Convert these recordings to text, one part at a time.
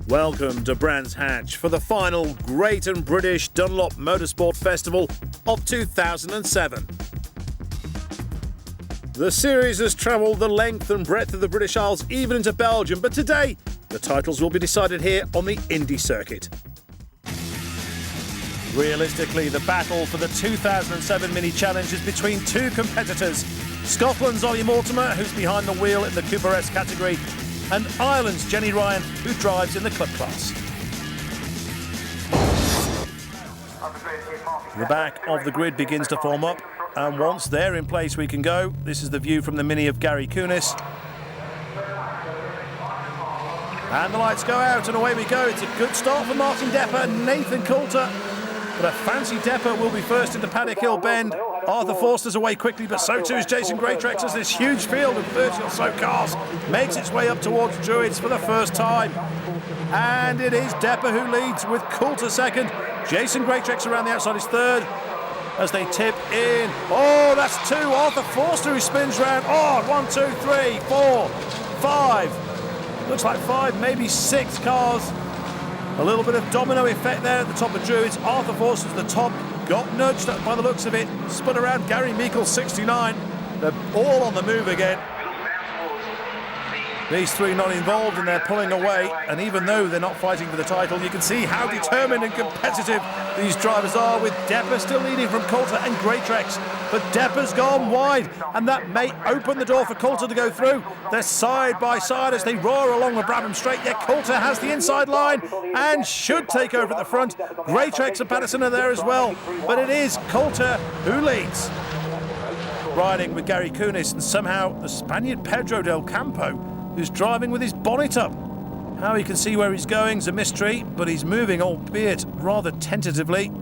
Welcome to Brands Hatch for the final Great and British Dunlop Motorsport Festival of 2007. The series has travelled the length and breadth of the British Isles, even into Belgium, but today the titles will be decided here on the Indy circuit. Realistically, the battle for the 2007 Mini Challenge is between two competitors. Scotland's Ollie Mortimer, who's behind the wheel in the Cooper S category, and Ireland's Jenny Ryan, who drives in the club class. The back of the grid begins to form up, and once they're in place we can go. This is the view from the Mini of Gary Kunis. And the lights go out and away we go. It's a good start for Martin Depper, Nathan Coulter. But a fancy Depper will be first into Paddock Hill Bend. Arthur Forster's away quickly, but so too is Jason Greatrex as this huge field of 30 or so cars makes its way up towards Druids for the first time. And it is Depper who leads with Coulter second. Jason Greatrex around the outside is third as they tip in. Oh, that's two. Arthur Forster who spins round. Oh, 1, 2, 3, 4, 5. Looks like 5, maybe 6 cars. A little bit of domino effect there at the top of Druids. Arthur Forster's the top, got nudged by the looks of it, spun around Gary Meikle 69. They're all on the move again. These three not involved and they're pulling away, and even though they're not fighting for the title, you can see how determined and competitive these drivers are, with Depper still leading from Coulter and Greatrex. But Depper's gone wide, and that may open the door for Coulter to go through. They're side by side as they roar along the Brabham Straight, yet Coulter has the inside line and should take over at the front. Greatrex and Patterson are there as well, but it is Coulter who leads. Riding with Gary Kunis, and somehow the Spaniard Pedro Del Campo, who's driving with his bonnet up. How he can see where he's going is a mystery, but he's moving, albeit rather tentatively.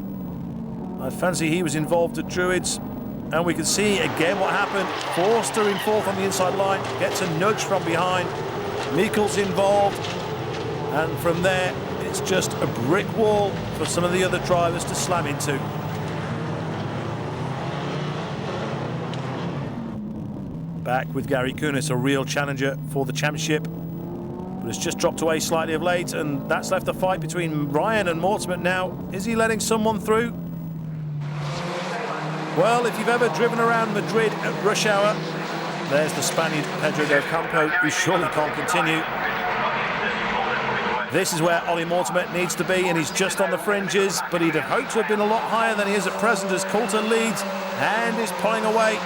I'd fancy he was involved at Druids. And we can see again what happened. Forster in fourth on the inside line, gets a nudge from behind. Meikle's involved. And from there, it's just a brick wall for some of the other drivers to slam into. Back with Gary Kunis, a real challenger for the championship, but it's just dropped away slightly of late, and that's left the fight between Ryan and Mortimer now. Is he letting someone through? Well, if you've ever driven around Madrid at rush hour, there's the Spaniard Pedro Del Campo, who surely can't continue. This is where Ollie Mortimer needs to be, and he's just on the fringes, but he'd have hoped to have been a lot higher than he is at present as Coulter leads and is pulling away.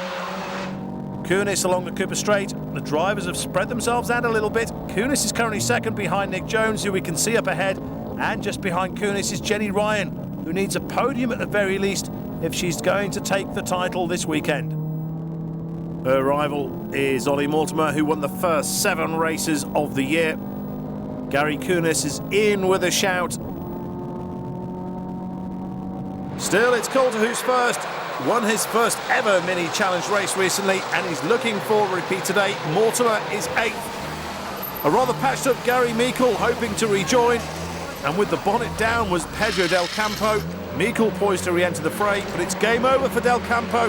Kunis along the Cooper Straight. The drivers have spread themselves out a little bit. Kunis is currently second behind Nick Jones, who we can see up ahead, and just behind Kunis is Jenny Ryan, who needs a podium at the very least if she's going to take the title this weekend. Her rival is Ollie Mortimer, who won the first 7 races of the year. Gary Kunis is in with a shout. Still, it's Coulter who's first. Won his first ever Mini Challenge race recently, and he's looking for a repeat today. Mortimer is 8th. A rather patched up Gary Meikle hoping to rejoin, and with the bonnet down was Pedro Del Campo. Meikle poised to re-enter the fray, but it's game over for Del Campo,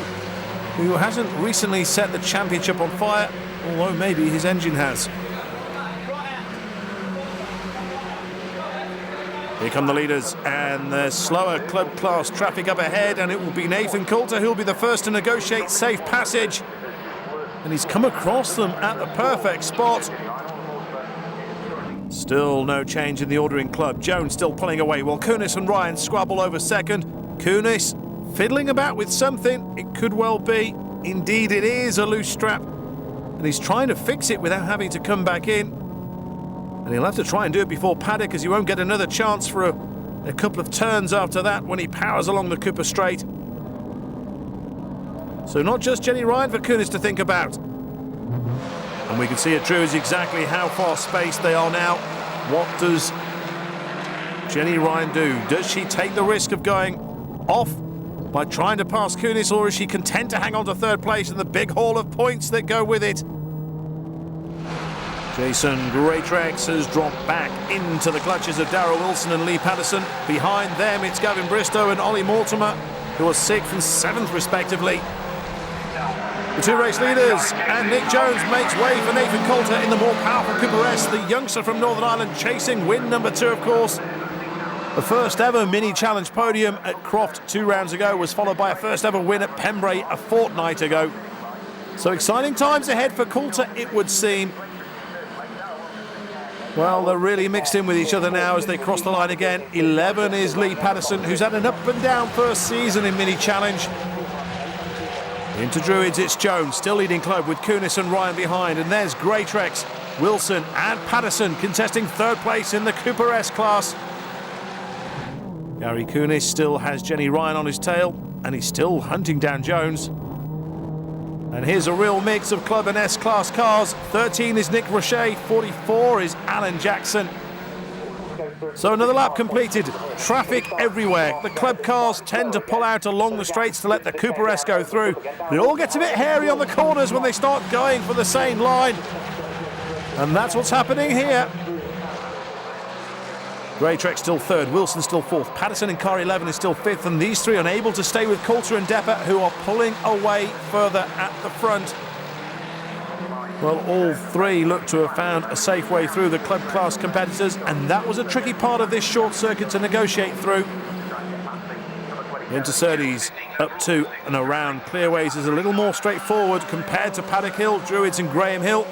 who hasn't recently set the championship on fire, although maybe his engine has. Here come the leaders, and the slower club class traffic up ahead, and it will be Nathan Coulter who'll be the first to negotiate safe passage. And he's come across them at the perfect spot. Still no change in the order in club. Jones still pulling away while Kunis and Ryan squabble over second. Kunis fiddling about with something. It could well be. Indeed, it is a loose strap. And he's trying to fix it without having to come back in. And he'll have to try and do it before Paddock, as he won't get another chance for a couple of turns after that when he powers along the Cooper Straight. So not just Jenny Ryan for Kunis to think about. And we can see at Druids exactly how far spaced they are now. What does Jenny Ryan do? Does she take the risk of going off by trying to pass Kunis, or is she content to hang on to third place in the big haul of points that go with it? Jason Greatrex has dropped back into the clutches of Darrell Wilson and Lee Patterson. Behind them, it's Gavin Bristow and Ollie Mortimer, who are 6th and 7th respectively. The two race leaders, and Nick Jones makes way for Nathan Coulter in the more powerful Cooper S, the youngster from Northern Ireland, chasing win number 2, of course. The first ever mini challenge podium at Croft 2 rounds ago was followed by a first ever win at Pembrey a fortnight ago. So exciting times ahead for Coulter, it would seem. Well, they're really mixed in with each other now as they cross the line again. 11 is Lee Patterson, who's had an up and down first season in mini challenge. Into Druids, it's Jones, still leading club with Kunis and Ryan behind. And there's Greatrex, Wilson and Patterson contesting third place in the Cooper S class. Gary Kunis still has Jenny Ryan on his tail, and he's still hunting down Jones. And here's a real mix of club and S-class cars. 13 is Nick Roche, 44 is Alan Jackson. So another lap completed. Traffic everywhere. The club cars tend to pull out along the straights to let the Cooper S go through. It all gets a bit hairy on the corners when they start going for the same line. And that's what's happening here. Greatrex still third, Wilson still fourth, Patterson in car 11 is still fifth, and these three unable to stay with Coulter and Depper, who are pulling away further at the front. Well, all three look to have found a safe way through the club class competitors, and that was a tricky part of this short circuit to negotiate through. Into Surtees, up to and around Clearways is a little more straightforward compared to Paddock Hill, Druids and Graham Hill.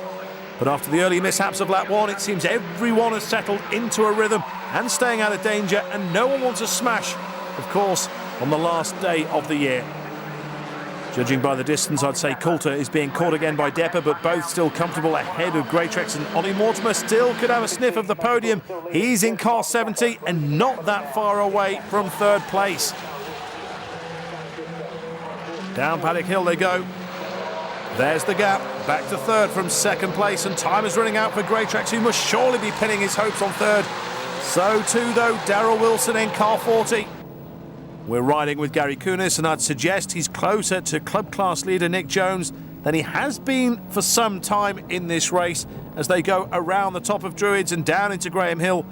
But after the early mishaps of lap 1, it seems everyone has settled into a rhythm and staying out of danger, and no one wants a smash, of course, on the last day of the year. Judging by the distance, I'd say Coulter is being caught again by Depper, but both still comfortable ahead of Greatrex, and Ollie Mortimer still could have a sniff of the podium. He's in car 70 and not that far away from third place. Down Paddock Hill they go. There's the gap, back to third from second place, and time is running out for Greatrex, who must surely be pinning his hopes on third. So too, though, Darryl Wilson in car 40. We're riding with Gary Kunis, and I'd suggest he's closer to club class leader Nick Jones than he has been for some time in this race as they go around the top of Druids and down into Graham Hill.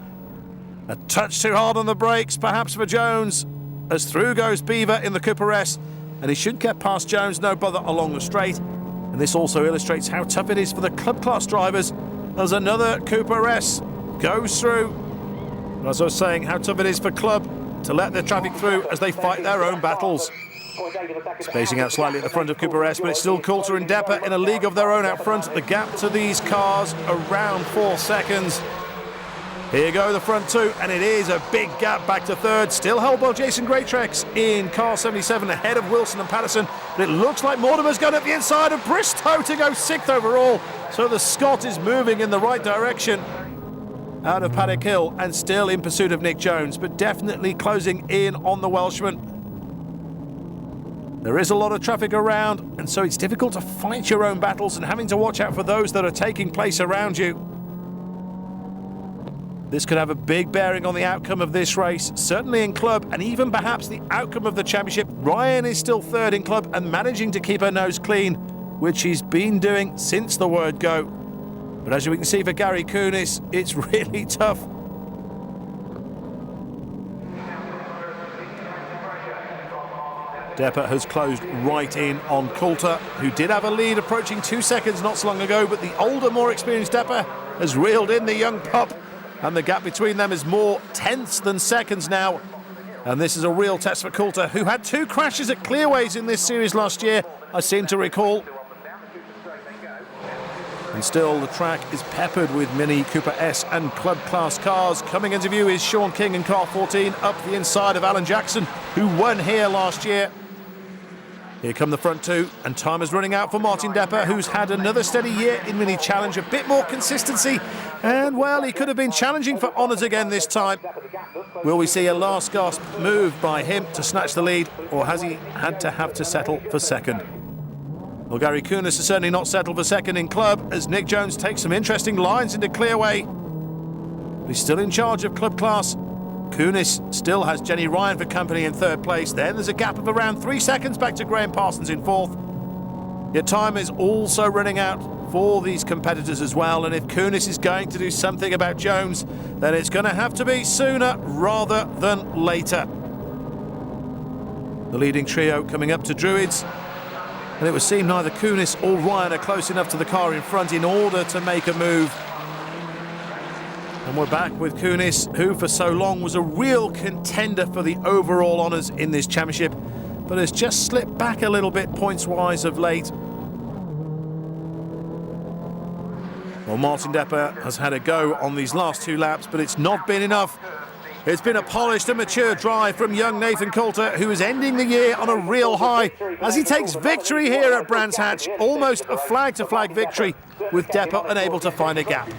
A touch too hard on the brakes, perhaps for Jones, as through goes Beaver in the Cooper S, and he should get past Jones, no bother along the straight. And this also illustrates how tough it is for the club class drivers as another Cooper S goes through. As I was saying, how tough it is for club to let the traffic through as they fight their own battles. Spacing out slightly at the front of Cooper S, but it's still Coulter and Depper in a league of their own out front. The gap to these cars around 4 seconds. Here go the front two, and it is a big gap back to third. Still held by Jason Greatrex in car 77 ahead of Wilson and Patterson. But it looks like Mortimer's going up the inside of Bristow to go 6th overall. So the Scot is moving in the right direction out of Paddock Hill and still in pursuit of Nick Jones, but definitely closing in on the Welshman. There is a lot of traffic around, and so it's difficult to fight your own battles and having to watch out for those that are taking place around you. This could have a big bearing on the outcome of this race, certainly in club, and even perhaps the outcome of the championship. Ryan is still third in club and managing to keep her nose clean, which he's been doing since the word go. But as we can see for Gary Kunis, it's really tough. Depper has closed right in on Coulter, who did have a lead approaching 2 seconds not so long ago, but the older, more experienced Depper has reeled in the young pup, and the gap between them is more tenths than seconds now. And this is a real test for Coulter, who had 2 crashes at Clearways in this series last year, I seem to recall. And still, the track is peppered with Mini Cooper S and club class cars. Coming into view is Sean King in car 14, up the inside of Alan Jackson, who won here last year. Here come the front two, and time is running out for Martin Depper, who's had another steady year in Mini Challenge, a bit more consistency, and well, he could have been challenging for honours again this time. Will we see a last gasp move by him to snatch the lead, or has he had to settle for second? Well, Gary Kunis has certainly not settled for second in club, as Nick Jones takes some interesting lines into Clearway. He's still in charge of club class. Kunis still has Jenny Ryan for company in third place. Then there's a gap of around 3 seconds back to Graham Parsons in fourth. Yet time is also running out for these competitors as well, and if Kunis is going to do something about Jones, then it's going to have to be sooner rather than later. The leading trio coming up to Druids. And it would seem neither Kunis or Ryan are close enough to the car in front in order to make a move. And we're back with Kunis, who for so long was a real contender for the overall honours in this championship, but has just slipped back a little bit points-wise of late. Well, Martin Depper has had a go on these last 2 laps, but it's not been enough. It's been a polished and mature drive from young Nathan Coulter, who is ending the year on a real high as he takes victory here at Brands Hatch, almost a flag-to-flag victory, with Depper unable to find a gap.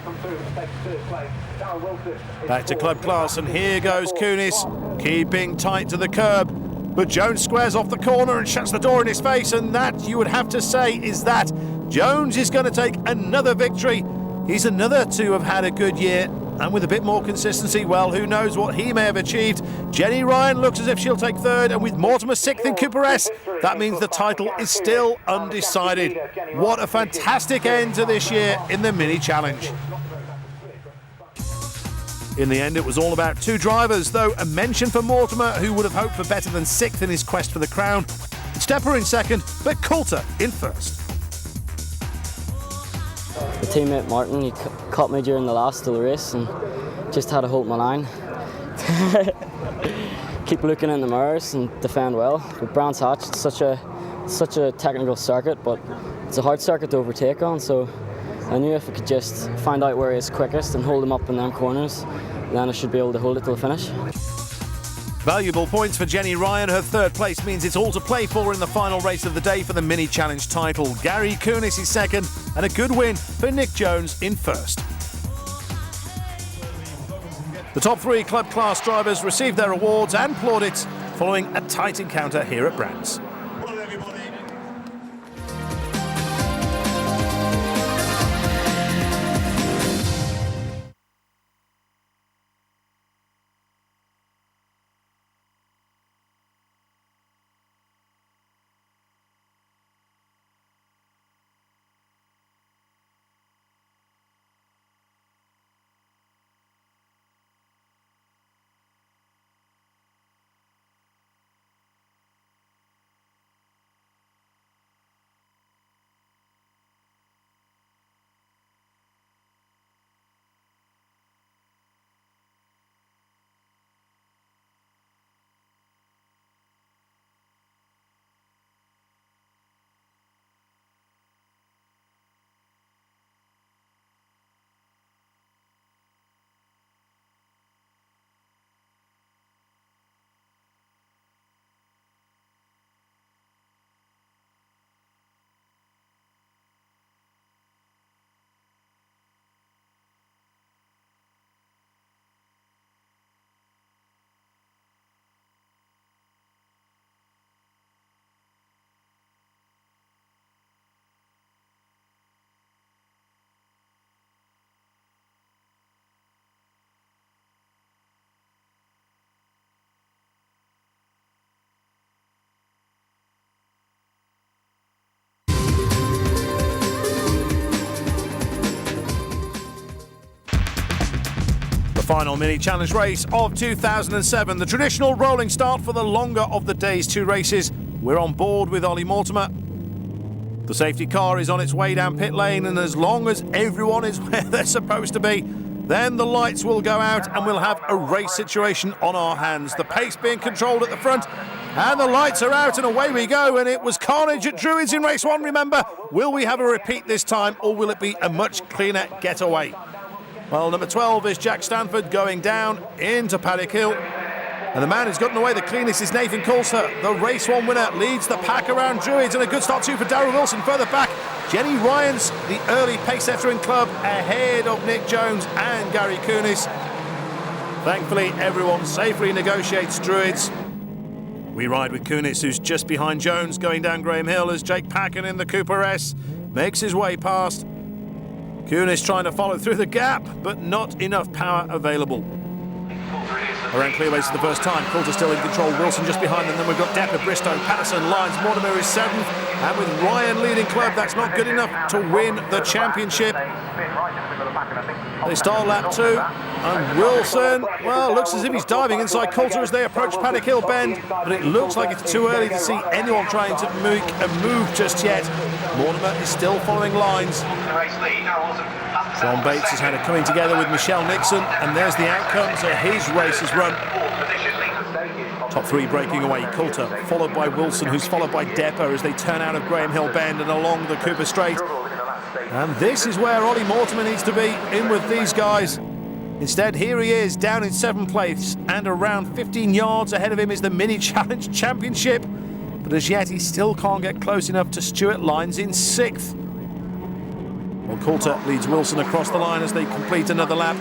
Back to club class, and here goes Kunis, keeping tight to the curb. But Jones squares off the corner and shuts the door in his face, and that, you would have to say, is that. Jones is going to take another victory. He's another to have had a good year, and with a bit more consistency, well, who knows what he may have achieved. Jenny Ryan looks as if she'll take 3rd, and with Mortimer 6th in Cooper S, that means the title is still undecided. What a fantastic end to this year in the Mini Challenge. In the end, it was all about 2 drivers, though a mention for Mortimer, who would have hoped for better than 6th in his quest for the crown. Stepper in 2nd, but Coulter in 1st. The teammate Martin, he caught me during the last of the race and just had to hold my line. Keep looking in the mirrors and defend well. With Brands Hatch, it's such a technical circuit, but it's a hard circuit to overtake on, so I knew if I could just find out where he is quickest and hold him up in them corners, then I should be able to hold it till the finish. Valuable points for Jenny Ryan. Her 3rd place means it's all to play for in the final race of the day for the Mini Challenge title. Gary Kunis is 2nd, and a good win for Nick Jones in 1st. The top 3 club class drivers received their awards and plaudits following a tight encounter here at Brands. Final Mini Challenge race of 2007, the traditional rolling start for the longer of the day's 2 races. We're on board with Ollie Mortimer. The safety car is on its way down pit lane, and as long as everyone is where they're supposed to be, then the lights will go out and we'll have a race situation on our hands. The pace being controlled at the front, and the lights are out, and away we go. And it was carnage at Druids in race 1, remember. Will we have a repeat this time, or will it be a much cleaner getaway? Well, number 12 is Jack Stanford going down into Paddock Hill. And the man who's gotten away the cleanest is Nathan Coulter. The race 1 winner leads the pack around Druids, and a good start too for Darryl Wilson further back. Jenny Ryan's the early pace setter in club, ahead of Nick Jones and Gary Kunis. Thankfully, everyone safely negotiates Druids. We ride with Kunis, who's just behind Jones going down Graham Hill, as Jake Packen in the Cooper S makes his way past. Kunis trying to follow through the gap, but not enough power available. Around clearways for the first time, Coulter still in control, Wilson just behind them. Then we've got Depper, Bristow, Patterson, Lyons, Mortimer is 7th. And with Ryan leading club, that's not good enough to win the championship. They start lap 2, and Wilson, well, looks as if he's diving inside Coulter as they approach Paddock Hill Bend, but it looks like it's too early to see anyone trying to make a move just yet. Mortimer is still following lines. John Bates has had a coming together with Michelle Nixon, and there's the outcome, so his race is run. Top 3 breaking away, Coulter, followed by Wilson, who's followed by Depper as they turn out of Graham Hill Bend and along the Cooper Straight. And this is where Ollie Mortimer needs to be, in with these guys. Instead, here he is, down in 7th place, and around 15 yards ahead of him is the Mini Challenge Championship. But as yet, he still can't get close enough to Stuart Lyons in 6th. Well, Coulter leads Wilson across the line as they complete another lap.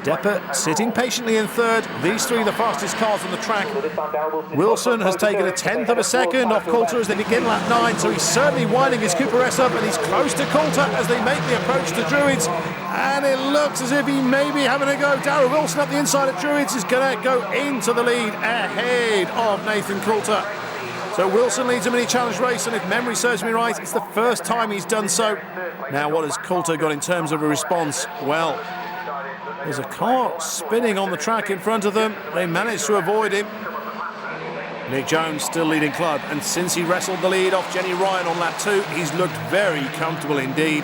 Depper sitting patiently in 3rd. These 3 the fastest cars on the track. Wilson has taken a 1/10 of a second off Coulter as they begin lap 9, so he's certainly winding his Cooper S up, and he's close to Coulter as they make the approach to Druids. And it looks as if he may be having a go. Darrell Wilson up the inside of Druids is going to go into the lead ahead of Nathan Coulter. So Wilson leads a Mini Challenge race, and if memory serves me right, it's the first time he's done so. Now, what has Coulter got in terms of a response? Well, there's a car spinning on the track in front of them. They managed to avoid him. Nick Jones still leading club, and since he wrestled the lead off Jenny Ryan on lap 2, he's looked very comfortable indeed.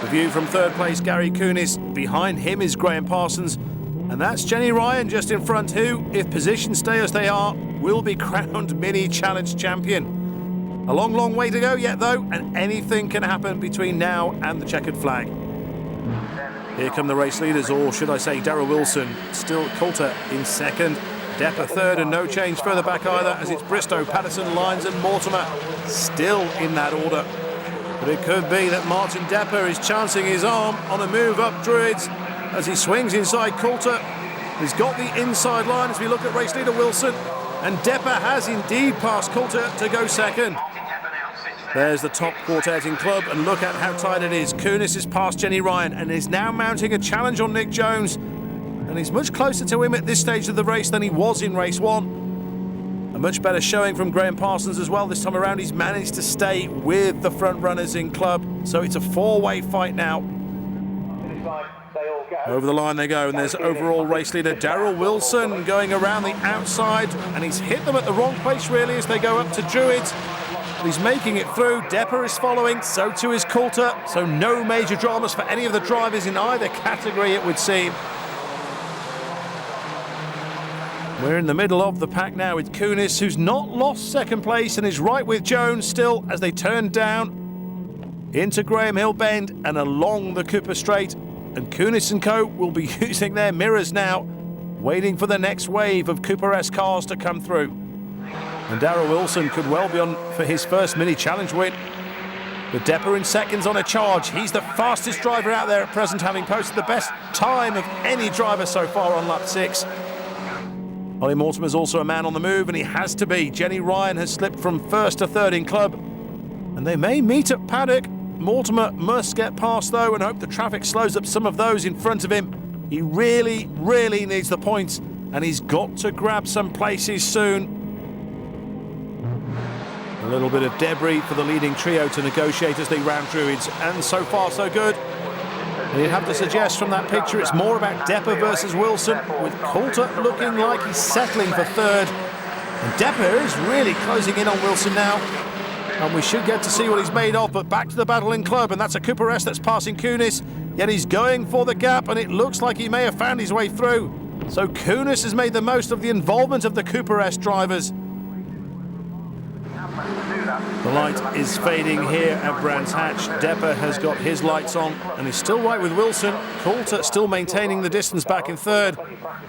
The view from 3rd place, Gary Kunis. Behind him is Graham Parsons, and that's Jenny Ryan just in front, who, if positions stay as they are, will be crowned Mini Challenge champion. A long, long way to go yet, though, and anything can happen between now and the checkered flag. Here come the race leaders, or should I say Darrell Wilson. Still Coulter in 2nd, Depper 3rd, and no change further back either, as it's Bristow, Patterson, Lyons and Mortimer still in that order. But it could be that Martin Depper is chancing his arm on a move up Druids as he swings inside Coulter. He's got the inside line as we look at race leader Wilson, and Depper has indeed passed Coulter to go 2nd. There's the top quartet in club, and look at how tight it is. Kunis has passed Jenny Ryan and is now mounting a challenge on Nick Jones, and he's much closer to him at this stage of the race than he was in race 1. A much better showing from Graham Parsons as well. This time around he's managed to stay with the front runners in club, so it's a 4-way fight now. Over the line they go, and there's overall race leader Darrell Wilson going around the outside, and he's hit them at the wrong place really as they go up to Druids. He's making it through. Depper is following, so too is Coulter, so no major dramas for any of the drivers in either category, it would seem. We're in the middle of the pack now with Kunis, who's not lost 2nd place and is right with Jones still as they turn down into Graham Hill Bend and along the Cooper Straight. And Kunis and co will be using their mirrors now, waiting for the next wave of Cooper S cars to come through. And Darrell Wilson could well be on for his first Mini Challenge win. With Depper in seconds on a charge. He's the fastest driver out there at present, having posted the best time of any driver so far on lap 6. Ollie Mortimer's also a man on the move, and he has to be. Jenny Ryan has slipped from 1st to 3rd in club, and they may meet at Paddock. Mortimer must get past, though, and hope the traffic slows up some of those in front of him. He really, really needs the points, and he's got to grab some places soon. A little bit of debris for the leading trio to negotiate as they round Druids, and so far so good. And you'd have to suggest from that picture it's more about Depper versus Wilson, with Coulter looking like he's settling for 3rd. And Depper is really closing in on Wilson now, and we should get to see what he's made of. But back to the battle in club, and that's a Cooper S that's passing Kunis, yet he's going for the gap, and it looks like he may have found his way through. So Kunis has made the most of the involvement of the Cooper S drivers. The light is fading here at Brands Hatch. Depper has got his lights on and is still right with Wilson. Coulter still maintaining the distance back in 3rd.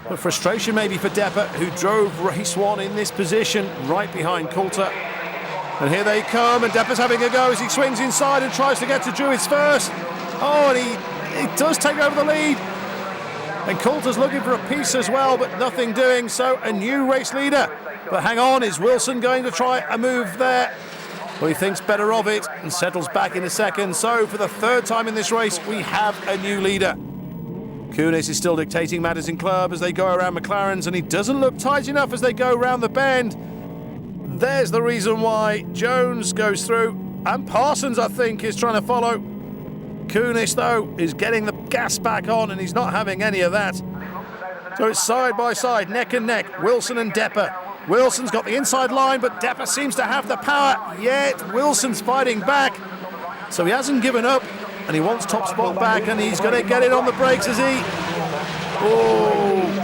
But frustration maybe for Depper, who drove race 1 in this position right behind Coulter. And here they come, and Depper's having a go as he swings inside and tries to get to Druids first. Oh, and he does take over the lead. And Coulter's looking for a piece as well, but nothing doing, so a new race leader. But hang on, is Wilson going to try a move there? Well, he thinks better of it and settles back in a second. So for the 3rd time in this race, we have a new leader. Kunis is still dictating matters in club as they go around McLaren's, and he doesn't look tight enough as they go around the bend. And there's the reason why. Jones goes through, and Parsons, I think, is trying to follow. Kunis, though, is getting the gas back on, and he's not having any of that. So it's side by side, neck and neck, Wilson and Depper. Wilson's got the inside line, but Depper seems to have the power, yet Wilson's fighting back. So he hasn't given up, and he wants top spot back, and he's going to get it on the brakes as he... Oh,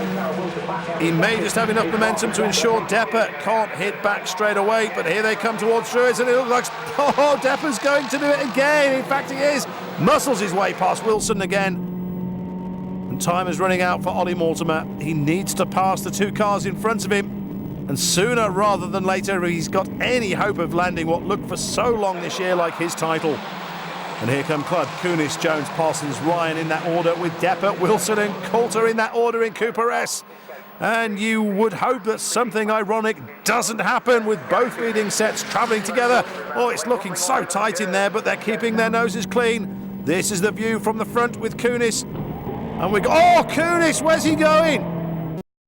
he may just have enough momentum to ensure Depper can't hit back straight away, but here they come towards Druids, and it looks like, oh, Depper's going to do it again. In fact, he is. Muscles his way past Wilson again. And time is running out for Ollie Mortimer. He needs to pass the two cars in front of him, and sooner rather than later he's got any hope of landing what looked for so long this year like his title. And here come Club, Kunis, Jones, Parsons, Ryan in that order, with Depper, Wilson and Coulter in that order in Cooper S. And you would hope that something ironic doesn't happen with both leading sets travelling together. Oh, it's looking so tight in there, but they're keeping their noses clean. This is the view from the front with Kunis. And we go, oh, Kunis, where's he going?